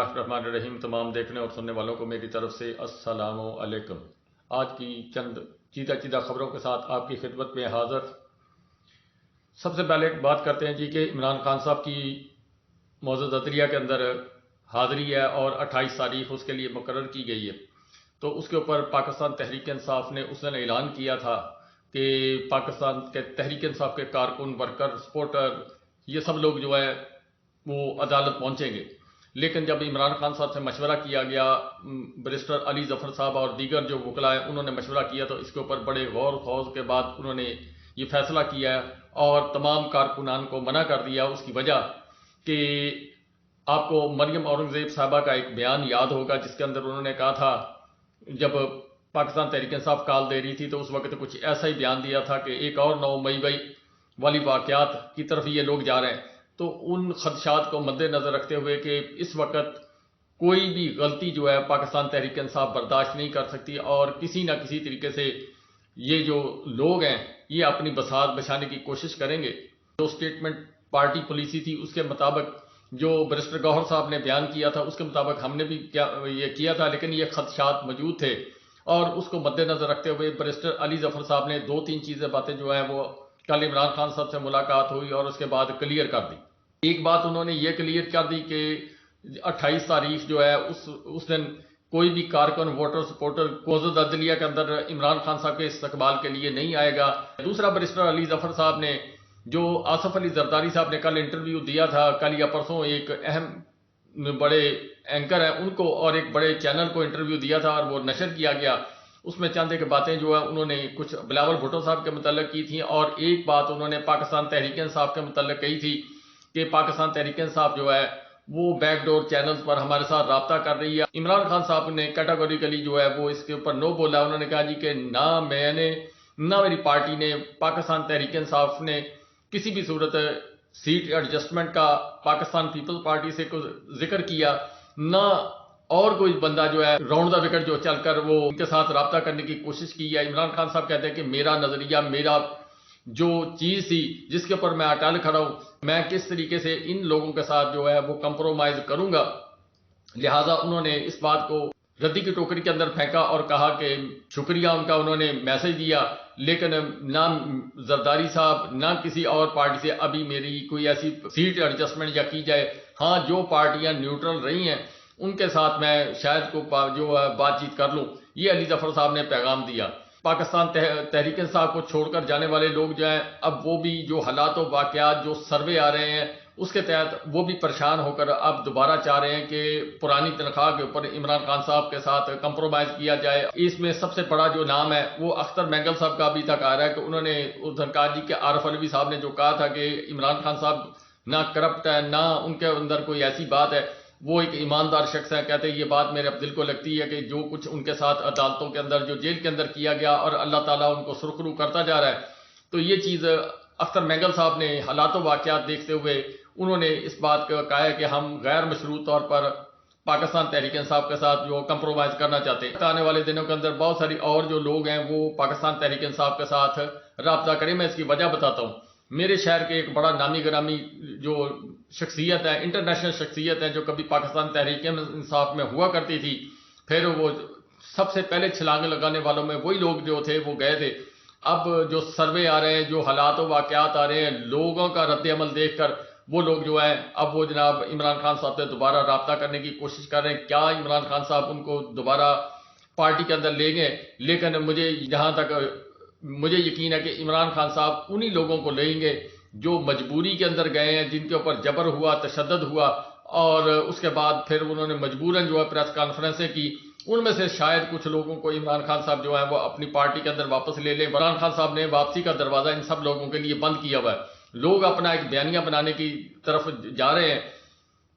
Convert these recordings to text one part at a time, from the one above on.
الرحمن الرحیم. تمام دیکھنے اور سننے والوں کو میری طرف سے السلام علیکم. آج کی چند چیدہ خبروں کے ساتھ آپ کی خدمت میں حاضر. سب سے پہلے بات کرتے ہیں جی کہ عمران خان صاحب کی موضوع عدلیہ کے اندر حاضری ہے اور 28 تاریخ اس کے لیے مقرر کی گئی ہے. تو اس کے اوپر پاکستان تحریک انصاف نے اس نے اعلان کیا تھا کہ پاکستان کے تحریک انصاف کے کارکن، ورکر، سپورٹر، یہ سب لوگ جو ہے وہ عدالت پہنچیں گے. لیکن جب عمران خان صاحب سے مشورہ کیا گیا، بیرسٹر علی ظفر صاحب اور دیگر جو وکلاء ہیں انہوں نے مشورہ کیا، تو اس کے اوپر بڑے غور و خوض کے بعد انہوں نے یہ فیصلہ کیا اور تمام کارکنان کو منع کر دیا. اس کی وجہ کہ آپ کو مریم اورنگزیب صاحبہ کا ایک بیان یاد ہوگا جس کے اندر انہوں نے کہا تھا، جب پاکستان تحریک انصاف کال دے رہی تھی تو اس وقت کچھ ایسا ہی بیان دیا تھا کہ ایک اور 9 مئی والی واقعات کی طرف یہ لوگ جا رہے ہیں. تو ان خدشات کو مد نظر رکھتے ہوئے کہ اس وقت کوئی بھی غلطی جو ہے پاکستان تحریک انصاف برداشت نہیں کر سکتی اور کسی نہ کسی طریقے سے یہ جو لوگ ہیں یہ اپنی بساط بچانے کی کوشش کریں گے. جو سٹیٹمنٹ پارٹی پالیسی تھی اس کے مطابق جو بیرسٹر گوہر صاحب نے بیان کیا تھا اس کے مطابق ہم نے بھی یہ کیا تھا، لیکن یہ خدشات موجود تھے اور اس کو مد نظر رکھتے ہوئے بیرسٹر علی ظفر صاحب نے 2-3 باتیں جو ہیں وہ کل عمران خان صاحب سے ملاقات ہوئی اور اس کے بعد کلیئر کر دی. ایک بات انہوں نے یہ کلیئر کر دی کہ 28 تاریخ جو ہے اس دن کوئی بھی کارکن، ووٹر، سپورٹر موضوع عدلیہ کے اندر عمران خان صاحب کے استقبال کے لیے نہیں آئے گا. دوسرا، بیرسٹر علی ظفر صاحب نے جو آصف علی زرداری صاحب نے کل انٹرویو دیا تھا، کل یا پرسوں ایک اہم بڑے اینکر ہیں ان کو اور ایک بڑے چینل کو انٹرویو دیا تھا اور وہ نشر کیا گیا. اس میں چند ایک باتیں جو ہے انہوں نے کچھ بلاول بھٹو صاحب کے متعلق کی تھیں اور ایک بات انہوں نے پاکستان تحریک انصاف کے متعلق کہی تھی کہ پاکستان تحریک انصاف جو ہے وہ بیک ڈور چینلز پر ہمارے ساتھ رابطہ کر رہی ہے. عمران خان صاحب نے کیٹاگوریکلی جو ہے وہ اس کے اوپر نو بولا. انہوں نے کہا جی کہ نہ میں نے، نہ میری پارٹی نے، پاکستان تحریک انصاف نے کسی بھی صورت سیٹ ایڈجسٹمنٹ کا پاکستان پیپل پارٹی سے ذکر کیا، نہ اور کوئی بندہ جو ہے راؤنڈ دا وکٹ جو چل کر وہ ان کے ساتھ رابطہ کرنے کی کوشش کی ہے. عمران خان صاحب کہتے ہیں کہ میرا نظریہ، میرا جو چیز تھی جس کے اوپر میں اٹل کھڑا ہوں، میں کس طریقے سے ان لوگوں کے ساتھ جو ہے وہ کمپرومائز کروں گا. لہٰذا انہوں نے اس بات کو ردی کی ٹوکری کے اندر پھینکا اور کہا کہ شکریہ ان کا، انہوں نے میسج دیا، لیکن نہ زرداری صاحب نہ کسی اور پارٹی سے ابھی میری کوئی ایسی سیٹ ایڈجسٹمنٹ یا کی جائے. ہاں، جو پارٹیاں نیوٹرل رہی ہیں ان کے ساتھ میں شاید کو جو بات چیت کر لوں. یہ علی ظفر صاحب نے پیغام دیا. پاکستان تحریک انصاف کو چھوڑ کر جانے والے لوگ جو ہیں، اب وہ بھی جو حالات و واقعات جو سروے آ رہے ہیں اس کے تحت وہ بھی پریشان ہو کر اب دوبارہ چاہ رہے ہیں کہ پرانی تنخواہ کے اوپر عمران خان صاحب کے ساتھ کمپرومائز کیا جائے. اس میں سب سے بڑا جو نام ہے وہ اختر مینگل صاحب کا ابھی تک آ رہا ہے کہ انہوں نے ادھنکار جی کے عارف علوی صاحب نے جو کہا تھا کہ عمران خان صاحب نہ کرپٹ ہے، نہ ان کے اندر کوئی ایسی بات ہے، وہ ایک ایماندار شخص ہے. کہتے ہیں یہ بات میرے دل کو لگتی ہے کہ جو کچھ ان کے ساتھ عدالتوں کے اندر، جو جیل کے اندر کیا گیا اور اللہ تعالیٰ ان کو سرخرو کرتا جا رہا ہے، تو یہ چیز اختر مینگل صاحب نے حالات و واقعات دیکھتے ہوئے انہوں نے اس بات کا کہا ہے کہ ہم غیر مشروط طور پر پاکستان تحریک انصاف کے ساتھ جو کمپرومائز کرنا چاہتے ہیں. آنے والے دنوں کے اندر بہت ساری اور جو لوگ ہیں وہ پاکستان تحریک انصاف کے ساتھ رابطہ کریں. میں اس کی وجہ بتاتا ہوں. میرے شہر کے ایک بڑا نامی گرامی جو شخصیت ہے، انٹرنیشنل شخصیت ہے، جو کبھی پاکستان تحریک انصاف میں ہوا کرتی تھی، پھر وہ سب سے پہلے چھلانگ لگانے والوں میں وہی لوگ جو تھے وہ گئے تھے. اب جو سروے آ رہے ہیں، جو حالات و واقعات آ رہے ہیں، لوگوں کا رد عمل دیکھ کر وہ لوگ جو ہے اب وہ جناب عمران خان صاحب سے دوبارہ رابطہ کرنے کی کوشش کر رہے ہیں. کیا عمران خان صاحب ان کو دوبارہ پارٹی کے اندر لیں گے؟ لیکن مجھے جہاں تک مجھے یقین ہے کہ عمران خان صاحب انہی لوگوں کو لیں گے جو مجبوری کے اندر گئے ہیں، جن کے اوپر جبر ہوا، تشدد ہوا اور اس کے بعد پھر انہوں نے مجبوراً جو ہے پریس کانفرنسیں کی. ان میں سے شاید کچھ لوگوں کو عمران خان صاحب جو ہیں وہ اپنی پارٹی کے اندر واپس لے لیں. عمران خان صاحب نے واپسی کا دروازہ ان سب لوگوں کے لیے بند کیا ہوا ہے. لوگ اپنا ایک بیانیہ بنانے کی طرف جا رہے ہیں،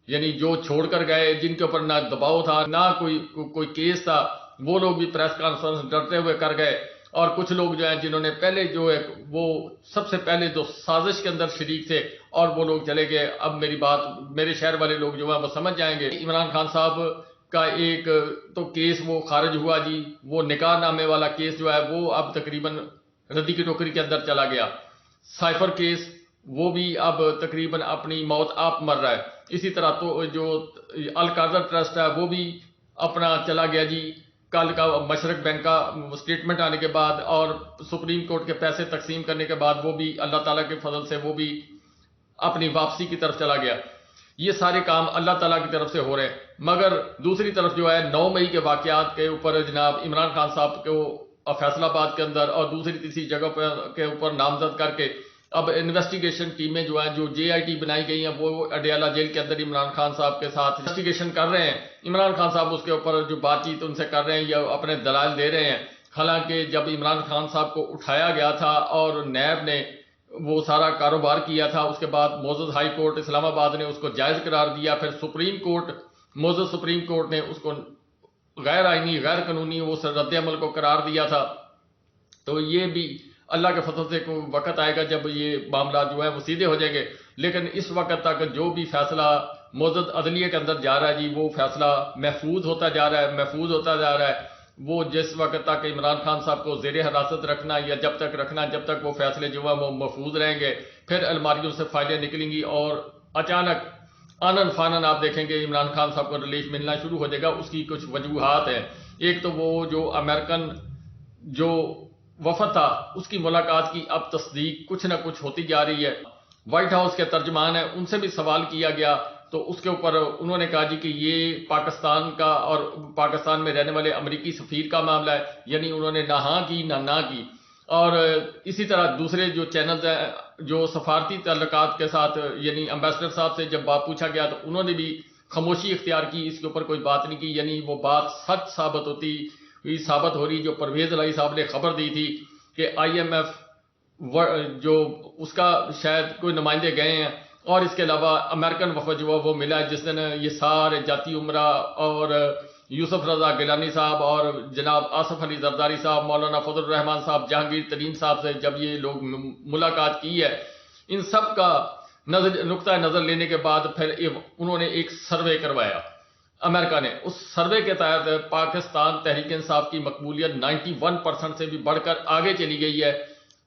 یعنی جو چھوڑ کر گئے، جن کے اوپر نہ دباؤ تھا، نہ کوئی کیس تھا، وہ لوگ بھی پریس کانفرنس ڈرتے ہوئے کر گئے. اور کچھ لوگ جو ہیں جنہوں نے پہلے جو ہے وہ سب سے پہلے جو سازش کے اندر شریک تھے اور وہ لوگ چلے گئے. اب میری بات میرے شہر والے لوگ جو ہیں وہ سمجھ جائیں گے. عمران خان صاحب کا ایک تو کیس وہ خارج ہوا جی، وہ نکاح نامے والا کیس جو ہے وہ اب تقریباً ردی کی ٹوکری کے اندر چلا گیا. سائفر کیس وہ بھی اب تقریباً اپنی موت آپ مر رہا ہے. اسی طرح تو جو القادر ٹرسٹ ہے وہ بھی اپنا چلا گیا جی. کل کا مشرق بینک کا سٹیٹمنٹ آنے کے بعد اور سپریم کورٹ کے پیسے تقسیم کرنے کے بعد وہ بھی اللہ تعالیٰ کے فضل سے وہ بھی اپنی واپسی کی طرف چلا گیا. یہ سارے کام اللہ تعالیٰ کی طرف سے ہو رہے ہیں. مگر دوسری طرف جو ہے 9 مئی کے واقعات کے اوپر جناب عمران خان صاحب کو فیصل آباد کے اندر اور دوسری تیسری جگہ کے اوپر نامزد کر کے اب انویسٹیگیشن ٹیمیں جو ہیں جو JIT بنائی گئی ہیں وہ اڈیالہ جیل کے اندر عمران خان صاحب کے ساتھ انویسٹیگیشن کر رہے ہیں. عمران خان صاحب اس کے اوپر جو بات چیت ان سے کر رہے ہیں یا اپنے دلائل دے رہے ہیں. حالانکہ جب عمران خان صاحب کو اٹھایا گیا تھا اور نیب نے وہ سارا کاروبار کیا تھا، اس کے بعد معزز ہائی کورٹ اسلام آباد نے اس کو جائز قرار دیا، پھر معزز سپریم کورٹ نے اس کو غیر آئینی غیر قانونی وہ رد عمل کو قرار دیا تھا. تو یہ بھی اللہ کے فضل سے کوئی وقت آئے گا جب یہ معاملات جو ہے وہ سیدھے ہو جائیں گے. لیکن اس وقت تک جو بھی فیصلہ معزز عدلیہ کے اندر جا رہا ہے جی وہ فیصلہ محفوظ ہوتا جا رہا ہے. وہ جس وقت تک عمران خان صاحب کو زیر حراست رکھنا یا جب تک وہ فیصلے جو ہے وہ محفوظ رہیں گے، پھر الماریوں سے فائلیں نکلیں گی اور اچانک آنن فانن آپ دیکھیں گے عمران خان صاحب کو ریلیف ملنا شروع ہو جائے گا. اس کی کچھ وجوہات ہیں. ایک تو وہ جو امریکن جو وفد تھا اس کی ملاقات کی اب تصدیق کچھ نہ کچھ ہوتی جا رہی ہے. وائٹ ہاؤس کے ترجمان ہیں ان سے بھی سوال کیا گیا تو اس کے اوپر انہوں نے کہا جی کہ یہ پاکستان کا اور پاکستان میں رہنے والے امریکی سفیر کا معاملہ ہے، یعنی انہوں نے نہ ہاں کی نہ کی. اور اسی طرح دوسرے جو چینلز ہیں جو سفارتی تعلقات کے ساتھ یعنی امبیسڈر صاحب سے جب بات پوچھا گیا تو انہوں نے بھی خاموشی اختیار کی، اس کے اوپر کوئی بات نہیں کی. یعنی وہ بات سچ ثابت ہو رہی جو پرویز الہی صاحب نے خبر دی تھی کہ IMF جو اس کا شاید کوئی نمائندے گئے ہیں اور اس کے علاوہ امریکن وفد جو ہے وہ ملا ہے جس دن یہ سارے جاتی عمرہ اور یوسف رضا گیلانی صاحب اور جناب آصف علی زرداری صاحب، مولانا فضل الرحمان صاحب، جہانگیر ترین صاحب سے جب یہ لوگ ملاقات کی ہے، ان سب کا نقطہ نظر لینے کے بعد پھر انہوں نے ایک سروے کروایا امریکہ نے. اس سروے کے تحت پاکستان تحریک انصاف کی مقبولیت 91% سے بھی بڑھ کر آگے چلی گئی ہے.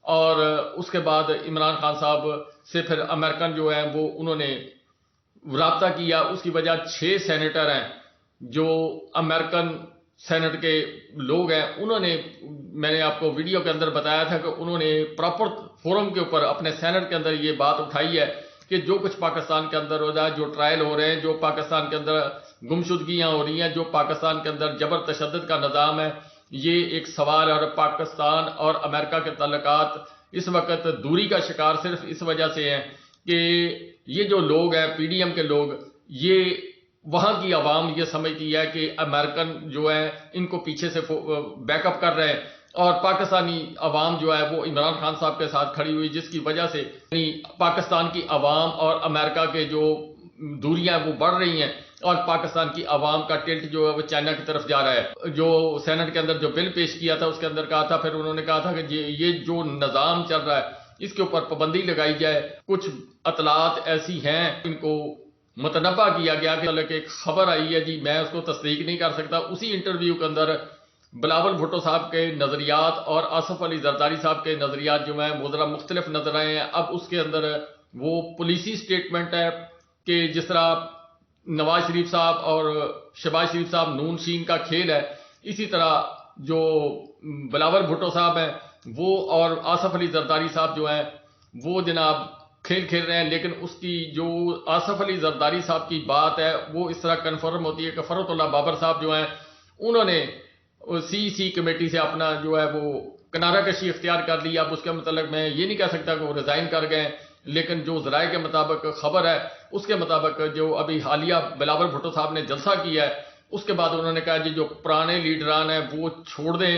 اور اس کے بعد عمران خان صاحب سے پھر امریکن جو ہیں وہ انہوں نے رابطہ کیا. اس کی وجہ 6 سینیٹر ہیں جو امریکن سینٹ کے لوگ ہیں، انہوں نے میں نے آپ کو ویڈیو کے اندر بتایا تھا کہ انہوں نے پراپر فورم کے اوپر اپنے سینٹ کے اندر یہ بات اٹھائی ہے کہ جو کچھ پاکستان کے اندر ہو رہا ہے، جو ٹرائل ہو رہے ہیں، جو پاکستان کے اندر گمشدگیاں ہو رہی ہیں، جو پاکستان کے اندر جبر تشدد کا نظام ہے، یہ ایک سوال ہے. اور پاکستان اور امریکہ کے تعلقات اس وقت دوری کا شکار صرف اس وجہ سے ہیں کہ یہ جو لوگ ہیں PDM کے لوگ، یہ وہاں کی عوام یہ سمجھتی ہے کہ امریکن جو ہے ان کو پیچھے سے بیک اپ کر رہے ہیں اور پاکستانی عوام جو ہے وہ عمران خان صاحب کے ساتھ کھڑی ہوئی، جس کی وجہ سے پاکستان کی عوام اور امریکہ کے جو دوریاں وہ بڑھ رہی ہیں اور پاکستان کی عوام کا ٹلٹ جو ہے وہ چائنا کی طرف جا رہا ہے. جو سینٹ کے اندر جو بل پیش کیا تھا اس کے اندر کہا تھا، پھر انہوں نے کہا تھا کہ یہ جو نظام چل رہا ہے اس کے اوپر پابندی لگائی جائے. کچھ اطلاعات ایسی ہیں ان کو متنبع کیا گیا کہ ایک خبر آئی ہے جی، میں اس کو تصدیق نہیں کر سکتا. اسی انٹرویو کے اندر بلاول بھٹو صاحب کے نظریات اور آصف علی زرداری صاحب کے نظریات جو ہیں وہ ذرا مختلف نظر آئے ہیں. اب اس کے اندر وہ پولیسی سٹیٹمنٹ ہے کہ جس طرح نواز شریف صاحب اور شہباز شریف صاحب نون شین کا کھیل ہے، اسی طرح جو بلاول بھٹو صاحب ہیں وہ اور آصف علی زرداری صاحب جو ہیں وہ جناب کھیل کھیل رہے ہیں. لیکن اس کی جو آصف علی زرداری صاحب کی بات ہے وہ اس طرح کنفرم ہوتی ہے کہ فرحت اللہ بابر صاحب جو ہیں انہوں نے CEC کمیٹی سے اپنا جو ہے وہ کنارہ کشی اختیار کر لی. اب اس کے متعلق میں یہ نہیں کہہ سکتا کہ وہ ریزائن کر گئے، لیکن جو ذرائع کے مطابق خبر ہے اس کے مطابق جو ابھی حالیہ بلاول بھٹو صاحب نے جلسہ کیا ہے اس کے بعد انہوں نے کہا جی جو پرانے لیڈران ہیں وہ چھوڑ دیں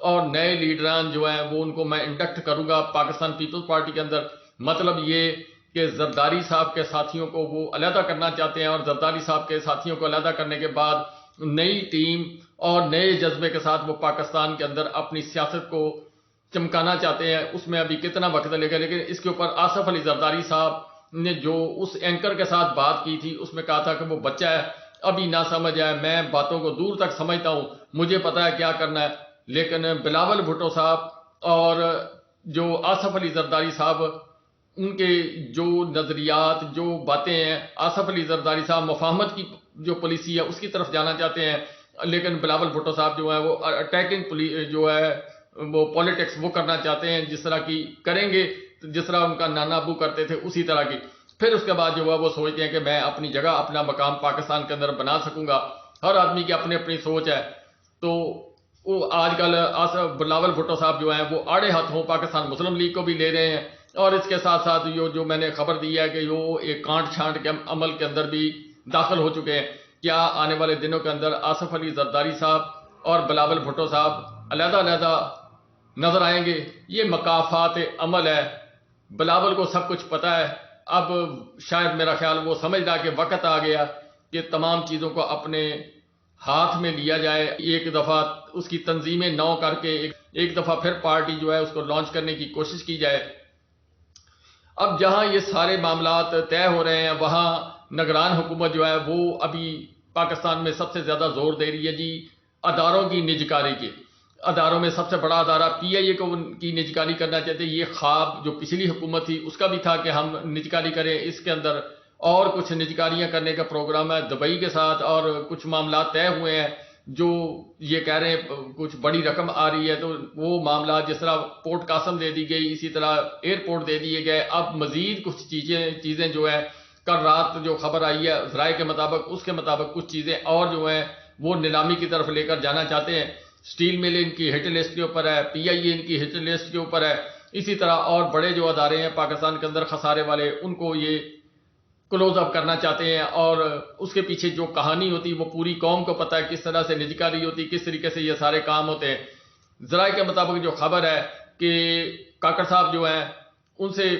اور نئے لیڈران جو ہیں وہ ان کو میں انڈکٹ کروں گا پاکستان پیپلز پارٹی کے اندر. مطلب یہ کہ زرداری صاحب کے ساتھیوں کو وہ علیحدہ کرنا چاہتے ہیں اور زرداری صاحب کے ساتھیوں کو علیحدہ کرنے کے بعد نئی ٹیم اور نئے جذبے کے ساتھ وہ پاکستان کے اندر اپنی سیاست کو چمکانا چاہتے ہیں. اس میں ابھی کتنا وقت لگے گا، لیکن اس کے اوپر آصف علی زرداری صاحب نے جو اس اینکر کے ساتھ بات کی تھی اس میں کہا تھا کہ وہ بچہ ہے، ابھی نہ سمجھ ہے، میں باتوں کو دور تک سمجھتا ہوں، مجھے پتا ہے کیا کرنا ہے. لیکن بلاول بھٹو صاحب اور جو آصف علی زرداری صاحب ان کے جو نظریات، جو باتیں ہیں، آصف علی زرداری صاحب مفاہمت کی جو پالیسی ہے اس کی طرف جانا چاہتے ہیں، لیکن بلاول بھٹو صاحب جو ہیں وہ اٹیکنگ جو ہے وہ پالیٹکس وہ کرنا چاہتے ہیں، جس طرح کی کریں گے جس طرح ان کا نانا ابو کرتے تھے اسی طرح کی. پھر اس کے بعد جو ہے وہ سوچتے ہیں کہ میں اپنی جگہ اپنا مقام پاکستان کے اندر بنا سکوں گا. ہر آدمی کی اپنی اپنی سوچ ہے. تو وہ آج کل بلاول بھٹو صاحب جو ہیں وہ آڑے ہاتھوں پاکستان مسلم لیگ کو بھی لے رہے ہیں، اور اس کے ساتھ ساتھ جو میں نے خبر دی ہے کہ وہ ایک کانٹ چھانٹ کے عمل کے اندر بھی داخل ہو چکے ہیں. کیا آنے والے دنوں کے اندر آصف علی زرداری صاحب اور بلاول بھٹو صاحب علیحدہ علیحدہ نظر آئیں گے؟ یہ مکافات عمل ہے. بلاول کو سب کچھ پتا ہے. اب شاید میرا خیال وہ سمجھ رہا کہ وقت آ گیا کہ تمام چیزوں کو اپنے ہاتھ میں لیا جائے. ایک دفعہ اس کی تنظیمیں نو کر کے ایک دفعہ پھر پارٹی جو ہے اس کو لانچ کرنے کی کوشش کی جائے. اب جہاں یہ سارے معاملات طے ہو رہے ہیں وہاں نگران حکومت جو ہے وہ ابھی پاکستان میں سب سے زیادہ زور دے رہی ہے جی اداروں کی نجکاری کے. اداروں میں سب سے بڑا ادارہ پی آئی اے کو کی نجکاری کرنا چاہتے. یہ خواب جو پچھلی حکومت تھی اس کا بھی تھا کہ ہم نجکاری کریں. اس کے اندر اور کچھ نجکاریاں کرنے کا پروگرام ہے دبئی کے ساتھ، اور کچھ معاملات طے ہوئے ہیں جو یہ کہہ رہے ہیں کچھ بڑی رقم آ رہی ہے. تو وہ معاملات جس طرح پورٹ قاسم دے دی گئی، اسی طرح ایئرپورٹ دے دیے گئے. اب مزید کچھ چیزیں جو ہے کل رات جو خبر آئی ہے ذرائع کے مطابق، اس کے مطابق کچھ چیزیں اور جو ہیں وہ نیلامی کی طرف لے کر جانا چاہتے ہیں. سٹیل مل ان کی ہٹ لسٹ کے اوپر ہے، پی آئی اے ان کی ہٹ لسٹ کے اوپر ہے. اسی طرح اور بڑے جو ادارے ہیں پاکستان کے اندر خسارے والے، ان کو یہ کلوز اپ کرنا چاہتے ہیں. اور اس کے پیچھے جو کہانی ہوتی وہ پوری قوم کو پتہ ہے کس طرح سے نجکاری ہوتی، کس طریقے سے یہ سارے کام ہوتے ہیں. ذرائع کے مطابق جو خبر ہے کہ کاکڑ صاحب جو ہیں ان سے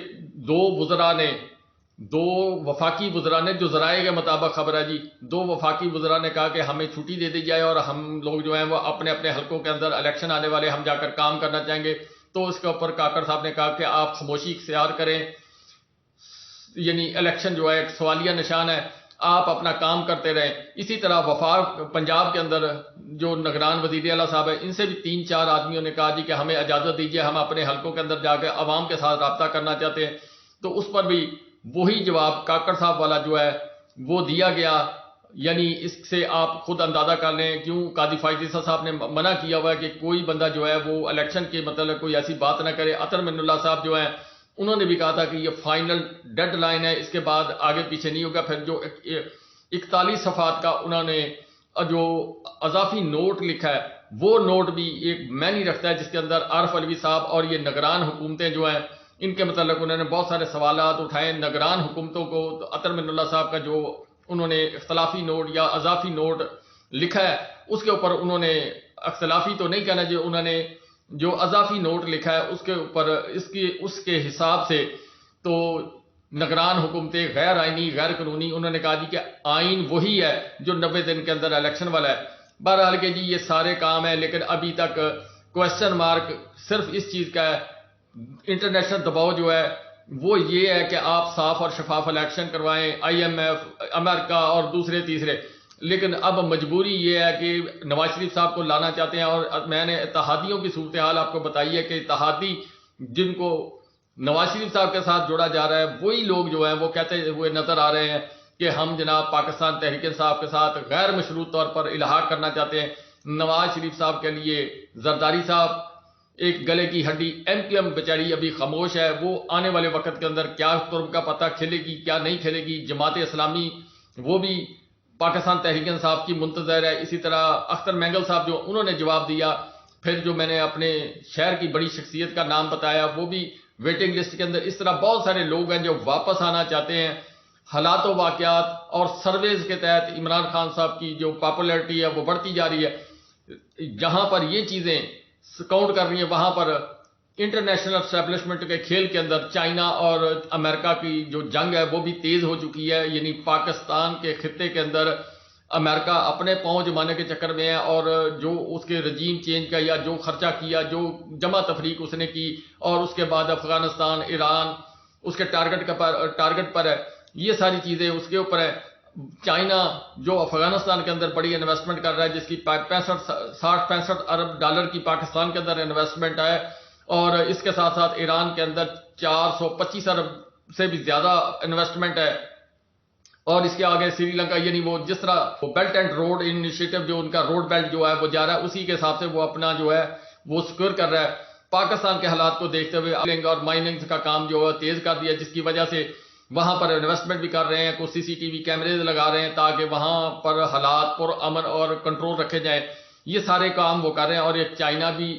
دو وفاقی وزراء نے، جو ذرائع کے مطابق خبر ہے جی، دو وفاقی وزراء نے کہا کہ ہمیں چھٹی دے دی جائے اور ہم لوگ جو ہیں وہ اپنے اپنے حلقوں کے اندر الیکشن آنے والے ہم جا کر کام کرنا چاہیں گے. تو اس کے اوپر کاکڑ صاحب نے کہا کہ آپ خاموشی اختیار کریں، یعنی الیکشن جو ہے ایک سوالیہ نشان ہے، آپ اپنا کام کرتے رہیں. اسی طرح وفاق پنجاب کے اندر جو نگران وزیر اعلیٰ صاحب ہے ان سے بھی 3-4 آدمیوں نے کہا جی کہ ہمیں اجازت دیجیے، ہم اپنے حلقوں کے اندر جا کے عوام کے ساتھ رابطہ کرنا چاہتے ہیں. تو اس پر بھی وہی جواب کاکڑ صاحب والا جو ہے وہ دیا گیا. یعنی اس سے آپ خود اندازہ کر لیں کیوں قاضی فائز عیسیٰ صاحب نے منع کیا ہوا ہے کہ کوئی بندہ جو ہے وہ الیکشن کے متعلق کوئی ایسی بات نہ کرے. عطر من اللہ صاحب جو ہیں انہوں نے بھی کہا تھا کہ یہ فائنل ڈیڈ لائن ہے، اس کے بعد آگے پیچھے نہیں ہوگا. پھر جو 41 صفحات کا انہوں نے جو اضافی نوٹ لکھا ہے وہ نوٹ بھی ایک معنی رکھتا ہے، جس کے اندر عارف علوی صاحب اور یہ نگران حکومتیں جو ہیں ان کے متعلق انہوں نے بہت سارے سوالات اٹھائے. نگران حکومتوں کو عطر من اللہ صاحب کا جو انہوں نے اختلافی نوٹ یا اضافی نوٹ لکھا ہے اس کے اوپر انہوں نے اختلافی تو نہیں کہنا، جو انہوں نے جو اضافی نوٹ لکھا ہے اس کے اوپر اس کے حساب سے تو نگران حکومتیں غیر آئینی غیر قانونی. انہوں نے کہا جی کہ آئین وہی ہے جو 90 دن کے اندر الیکشن والا ہے. بہرحال کہ جی یہ سارے کام ہیں، لیکن ابھی تک کوشچن مارک صرف اس چیز کا ہے. انٹرنیشنل دباؤ جو ہے وہ یہ ہے کہ آپ صاف اور شفاف الیکشن کروائیں، آئی ایم ایف، امریکہ اور دوسرے تیسرے. لیکن اب مجبوری یہ ہے کہ نواز شریف صاحب کو لانا چاہتے ہیں. اور میں نے اتحادیوں کی صورتحال آپ کو بتائی ہے کہ اتحادی جن کو نواز شریف صاحب کے ساتھ جوڑا جا رہا ہے وہی لوگ جو ہیں وہ کہتے ہوئے نظر آ رہے ہیں کہ ہم جناب پاکستان تحریک انصاف کے ساتھ غیر مشروط طور پر الحاق کرنا چاہتے ہیں. نواز شریف صاحب کے لیے زرداری صاحب ایک گلے کی ہڈی، ایم کیو ایم بیچاری ابھی خاموش ہے. وہ آنے والے وقت کے اندر کیا ترم کا پتہ کھیلے گی کیا نہیں کھیلے گی. جماعت اسلامی وہ بھی پاکستان تحریک انصاف کی منتظر ہے. اسی طرح اختر مینگل صاحب جو انہوں نے جواب دیا. پھر جو میں نے اپنے شہر کی بڑی شخصیت کا نام بتایا وہ بھی ویٹنگ لسٹ کے اندر. اس طرح بہت سارے لوگ ہیں جو واپس آنا چاہتے ہیں. حالات و واقعات اور سرویز کے تحت عمران خان صاحب کی جو پاپولیرٹی ہے وہ بڑھتی جا رہی ہے. جہاں پر یہ چیزیں کاؤنٹ کر رہی ہیں وہاں پر انٹرنیشنل اسٹیبلشمنٹ کے کھیل کے اندر چائنا اور امریکہ کی جو جنگ ہے وہ بھی تیز ہو چکی ہے. یعنی پاکستان کے خطے کے اندر امریکہ اپنے پاؤں جمانے کے چکر میں ہے، اور جو اس کے رجیم چینج کا یا جو خرچہ کیا، جو جمع تفریق اس نے کی، اور اس کے بعد افغانستان، ایران اس کے ٹارگٹ پر ہے. یہ ساری چیزیں اس کے اوپر ہے. چائنا جو افغانستان کے اندر بڑی انویسٹمنٹ کر رہا ہے، جس کی 65 ارب ڈالر کی پاکستان کے اندر انویسٹمنٹ ہے، اور اس کے ساتھ ساتھ ایران کے اندر 425 ارب سے بھی زیادہ انویسٹمنٹ ہے. اور اس کے آگے سری لنکا یعنی وہ جس طرح بیلٹ اینڈ روڈ انیشیٹو جو ان کا روڈ بیلٹ جو ہے وہ جا رہا ہے اسی کے حساب سے وہ اپنا جو ہے وہ سکیور کر رہا ہے. پاکستان کے حالات کو دیکھتے ہوئے اور مائننگ کا کام جو ہے تیز کر دیا جس کی وجہ سے وہاں پر انویسٹمنٹ بھی کر رہے ہیں, کچھ CCTV کیمریز لگا رہے ہیں تاکہ وہاں پر حالات پر امن اور کنٹرول رکھے جائیں. یہ سارے کام وہ کر رہے ہیں. اور ایک چائنا بھی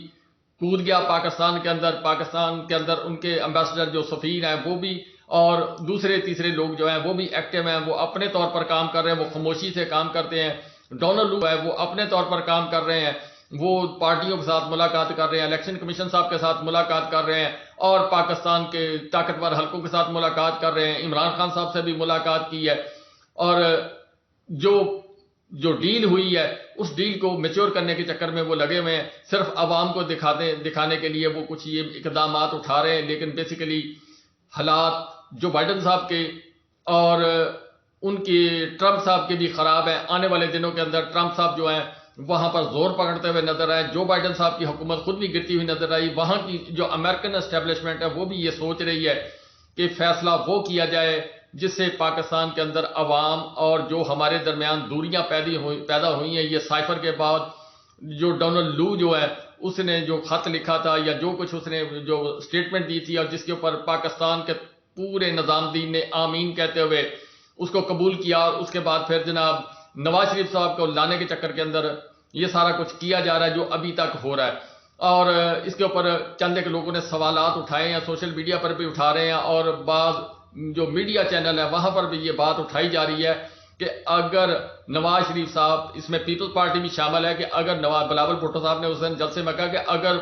کود گیا پاکستان کے اندر ان کے امبیسڈر جو سفیر ہیں وہ بھی اور دوسرے تیسرے لوگ جو ہیں وہ بھی ایکٹیو ہیں, وہ اپنے طور پر کام کر رہے ہیں, وہ خاموشی سے کام کرتے ہیں. ڈونلڈ لو ہے وہ اپنے طور پر کام کر رہے ہیں, وہ پارٹیوں کے ساتھ ملاقات کر رہے ہیں, الیکشن کمیشن صاحب کے ساتھ ملاقات کر رہے ہیں اور پاکستان کے طاقتور حلقوں کے ساتھ ملاقات کر رہے ہیں. عمران خان صاحب سے بھی ملاقات کی ہے اور جو ڈیل ہوئی ہے اس ڈیل کو میچور کرنے کے چکر میں وہ لگے ہوئے ہیں. صرف عوام کو دکھانے کے لیے وہ کچھ یہ اقدامات اٹھا رہے ہیں, لیکن بیسیکلی حالات جو بائیڈن صاحب کے اور ان کے ٹرمپ صاحب کے بھی خراب ہیں. آنے والے دنوں کے اندر ٹرمپ صاحب جو ہیں وہاں پر زور پکڑتے ہوئے نظر آئے, جو بائیڈن صاحب کی حکومت خود بھی گرتی ہوئی نظر آئی. وہاں کی جو امریکن اسٹیبلشمنٹ ہے وہ بھی یہ سوچ رہی ہے کہ فیصلہ وہ کیا جائے جس سے پاکستان کے اندر عوام اور جو ہمارے درمیان دوریاں پیدا ہوئی ہیں. یہ سائفر کے بعد جو ڈونلڈ لو جو ہے اس نے جو خط لکھا تھا یا جو کچھ اس نے جو سٹیٹمنٹ دی تھی اور جس کے اوپر پاکستان کے پورے نظام دین نے آمین کہتے ہوئے اس کو قبول کیا, اور اس کے بعد پھر جناب نواز شریف صاحب کو لانے کے چکر کے اندر یہ سارا کچھ کیا جا رہا ہے جو ابھی تک ہو رہا ہے. اور اس کے اوپر چند ایک لوگوں نے سوالات اٹھائے ہیں, سوشل میڈیا پر بھی اٹھا رہے ہیں اور بعض جو میڈیا چینل ہے وہاں پر بھی یہ بات اٹھائی جا رہی ہے کہ اگر نواز شریف صاحب, اس میں پیپلز پارٹی بھی شامل ہے, کہ اگر نواز بلاول بھٹو صاحب نے اس دن جلسے میں کہا کہ اگر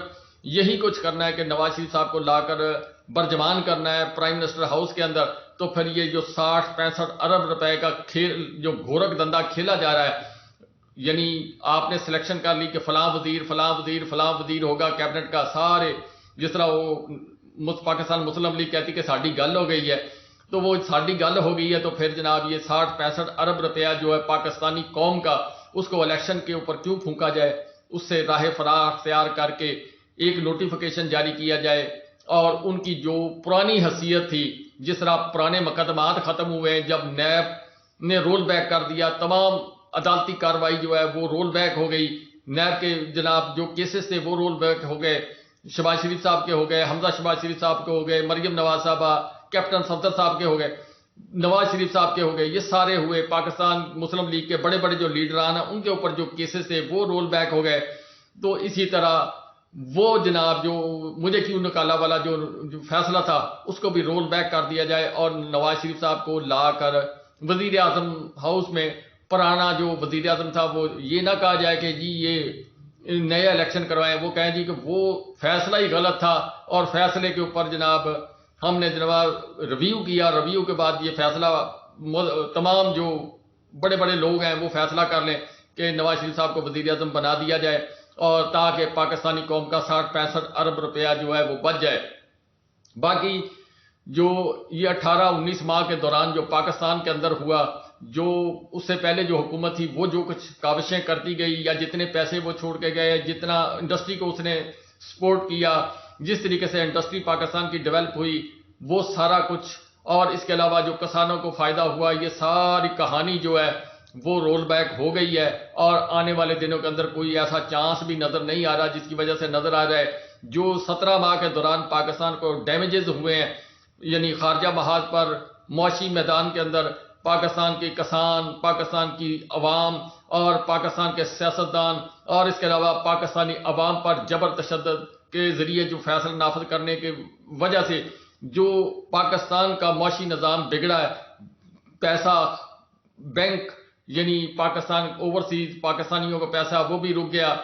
یہی کچھ کرنا ہے کہ نواز شریف صاحب کو لا کر برجمان کرنا ہے پرائم منسٹر ہاؤس کے اندر, تو پھر یہ جو 60-65 ارب روپے کا کھیل جو گھورک دندہ کھیلا جا رہا ہے, یعنی آپ نے سلیکشن کر لی کہ فلاں وزیر ہوگا کیبنٹ کا, سارے جس طرح وہ پاکستان مسلم لیگ کہتی کہ ساڈی گل ہو گئی ہے, تو وہ ساڈی گل ہو گئی ہے تو پھر جناب یہ 60-65 ارب روپیہ جو ہے پاکستانی قوم کا اس کو الیکشن کے اوپر کیوں پھونکا جائے. اس سے راہ فراغ اختیار کر کے ایک نوٹیفیکیشن جاری کیا جائے اور ان کی جو پرانی حیثیت تھی, جس طرح پرانے مقدمات ختم ہوئے جب نیب نے رول بیک کر دیا, تمام عدالتی کاروائی جو ہے وہ رول بیک ہو گئی, نیب کے جناب جو کیسز تھے وہ رول بیک ہو گئے, شہباز شریف صاحب کے ہو گئے, حمزہ شہباز شریف صاحب کے ہو گئے, مریم نواز صاحبہ, کیپٹن صفدر صاحب کے ہو گئے, نواز شریف صاحب کے ہو گئے, یہ سارے ہوئے. پاکستان مسلم لیگ کے بڑے بڑے جو لیڈران ہیں ان کے اوپر جو کیسز تھے وہ رول بیک ہو گئے. تو اسی طرح وہ جناب جو مجھے کیوں نکالا والا جو فیصلہ تھا اس کو بھی رول بیک کر دیا جائے اور نواز شریف صاحب کو لا کر وزیر اعظم ہاؤس میں پرانا جو وزیر اعظم تھا وہ یہ نہ کہا جائے کہ جی یہ نئے الیکشن کروائیں, وہ کہیں جی کہ وہ فیصلہ ہی غلط تھا اور فیصلے کے اوپر جناب ہم نے جناب ریویو کیا, ریویو کے بعد یہ فیصلہ تمام جو بڑے بڑے لوگ ہیں وہ فیصلہ کر لیں کہ نواز شریف صاحب کو وزیر اعظم بنا دیا جائے اور تاکہ پاکستانی قوم کا 60-65 ارب روپیہ جو ہے وہ بچ جائے. باقی جو یہ 18-19 ماہ کے دوران جو پاکستان کے اندر ہوا, جو اس سے پہلے جو حکومت تھی وہ جو کچھ کاوشیں کرتی گئی یا جتنے پیسے وہ چھوڑ کے گئے, جتنا انڈسٹری کو اس نے سپورٹ کیا, جس طریقے سے انڈسٹری پاکستان کی ڈیولپ ہوئی, وہ سارا کچھ, اور اس کے علاوہ جو کسانوں کو فائدہ ہوا, یہ ساری کہانی جو ہے وہ رول بیک ہو گئی ہے. اور آنے والے دنوں کے اندر کوئی ایسا چانس بھی نظر نہیں آ رہا, جس کی وجہ سے نظر آ رہا ہے جو 17 ماہ کے دوران پاکستان کو ڈیمیجز ہوئے ہیں, یعنی خارجہ محاذ پر معاشی میدان کے اندر پاکستان کے کسان, پاکستان کی عوام اور پاکستان کے سیاستدان, اور اس کے علاوہ پاکستانی عوام پر جبر تشدد کے ذریعے جو فیصلہ نافذ کرنے کی وجہ سے جو پاکستان کا معاشی نظام بگڑا ہے, پیسہ بینک یعنی پاکستان اوورسیز پاکستانیوں کا پیسہ وہ بھی رک گیا,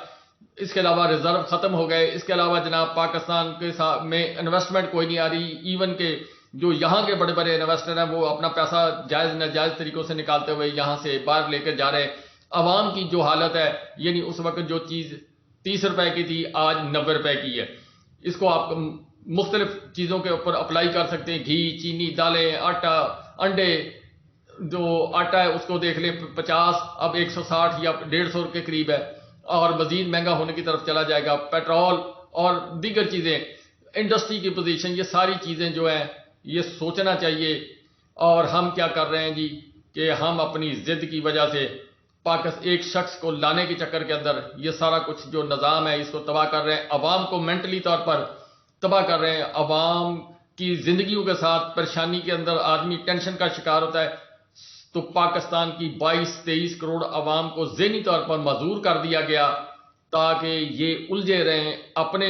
اس کے علاوہ ریزرو ختم ہو گئے, اس کے علاوہ جناب پاکستان کے ساتھ میں انویسٹمنٹ کوئی نہیں آ رہی, ایون کہ جو یہاں کے بڑے بڑے انویسٹر ہیں وہ اپنا پیسہ جائز ناجائز طریقوں سے نکالتے ہوئے یہاں سے باہر لے کر جا رہے ہیں. عوام کی جو حالت ہے, یعنی اس وقت جو چیز 30 روپے کی تھی آج 90 روپے کی ہے. اس کو آپ مختلف چیزوں کے اوپر اپلائی کر سکتے ہیں, گھی, چینی, دالیں, آٹا, انڈے. جو آٹا ہے اس کو دیکھ لیں 50 اب 160 یا 150 کے قریب ہے اور مزید مہنگا ہونے کی طرف چلا جائے گا. پیٹرول اور دیگر چیزیں, انڈسٹری کی پوزیشن, یہ ساری چیزیں جو ہیں یہ سوچنا چاہیے. اور ہم کیا کر رہے ہیں جی کہ ہم اپنی ضد کی وجہ سے ایک شخص کو لانے کے چکر کے اندر یہ سارا کچھ جو نظام ہے اس کو تباہ کر رہے ہیں. عوام کو مینٹلی طور پر تباہ کر رہے ہیں. عوام کی زندگیوں کے ساتھ پریشانی کے اندر آدمی ٹینشن کا شکار ہوتا ہے. تو پاکستان کی 22-23 کروڑ عوام کو ذہنی طور پر معذور کر دیا گیا تاکہ یہ الجھے رہیں اپنے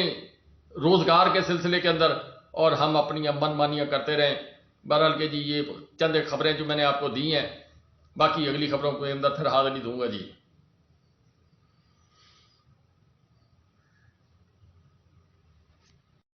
روزگار کے سلسلے کے اندر اور ہم اپنی من مانیاں کرتے رہیں. بہرحال کہ جی یہ چند خبریں جو میں نے آپ کو دی ہیں، باقی اگلی خبروں کے اندر پھر حاضری دوں گا جی.